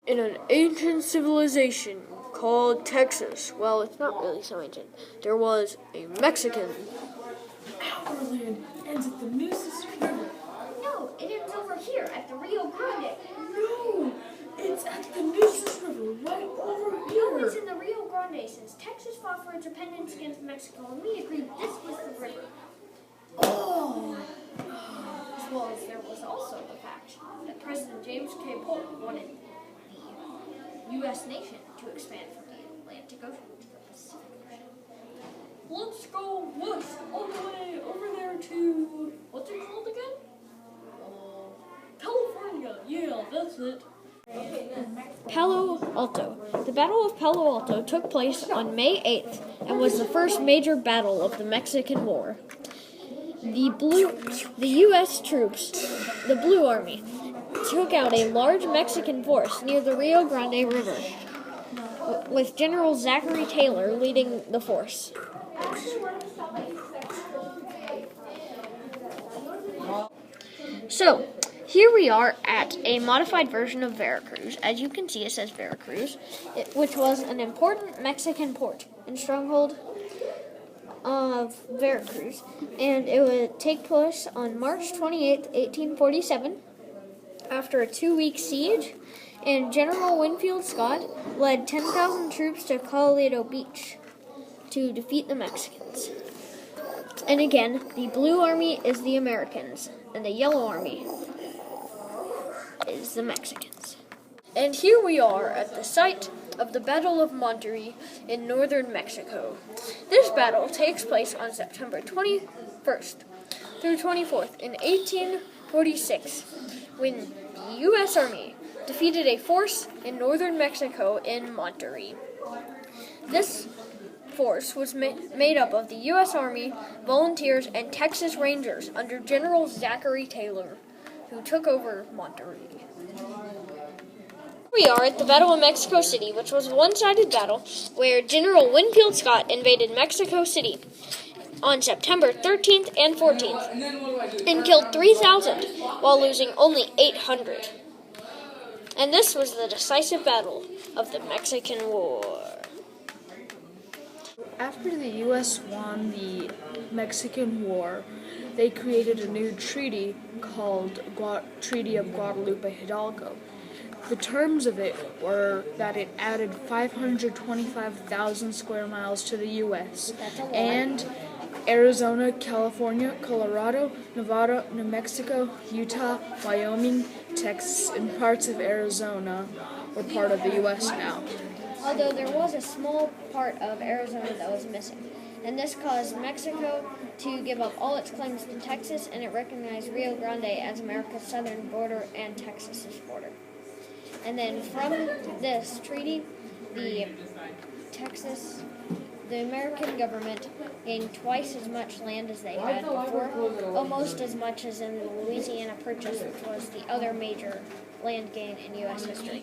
In an ancient civilization called Texas, well, it's not really so ancient, there was a Mexican. Our land ends at the Nueces River. No, it ends over here at the Rio Grande. No, it's at the Nueces River, right over No, here. it's in the Rio Grande since Texas fought for independence against Mexico, and we agreed this was the river. Oh, As well as there was also the fact that President James K. Polk wanted the U.S. nation to expand from the Atlantic Ocean to the Pacific Ocean. Let's go west, all the way over there to, what's it called again? California, yeah, that's it. Palo Alto. The Battle of Palo Alto took place on May 8th and was the first major battle of the Mexican War. The U.S. troops, the Blue Army, took out a large Mexican force near the Rio Grande River, with General Zachary Taylor leading the force. So, here we are at a modified version of Veracruz. As you can see, it says Veracruz, which was an important Mexican port and stronghold of Veracruz, and it would take place on March 28, 1847, after a 2-week siege, and General Winfield Scott led 10,000 troops to Colorado Beach to defeat the Mexicans. And again, the Blue Army is the Americans, and the Yellow Army is the Mexicans. And here we are at the site of the Battle of Monterrey in northern Mexico. This battle takes place on September 21st through 24th in 1846, when the U.S. Army defeated a force in northern Mexico in Monterrey. This force was made up of the U.S. Army, volunteers, and Texas Rangers under General Zachary Taylor, who took over Monterrey. We are at the Battle of Mexico City, which was a one-sided battle where General Winfield Scott invaded Mexico City on September 13th and 14th and killed 3,000 while losing only 800. And this was the decisive battle of the Mexican War. after the U.S. won the Mexican War, they created a new treaty called Treaty of Guadalupe Hidalgo. The terms of it were that it added 525,000 square miles to the U.S. and Arizona, California, Colorado, Nevada, New Mexico, Utah, Wyoming, Texas, and parts of Arizona were part of the U.S. now. Although there was a small part of Arizona that was missing, and this caused Mexico to give up all its claims to Texas, and it recognized Rio Grande as America's southern border and Texas's border. And then from this treaty, the American government gained twice as much land as they had before, almost as much as in the Louisiana Purchase, which was the other major land gain in U.S. history.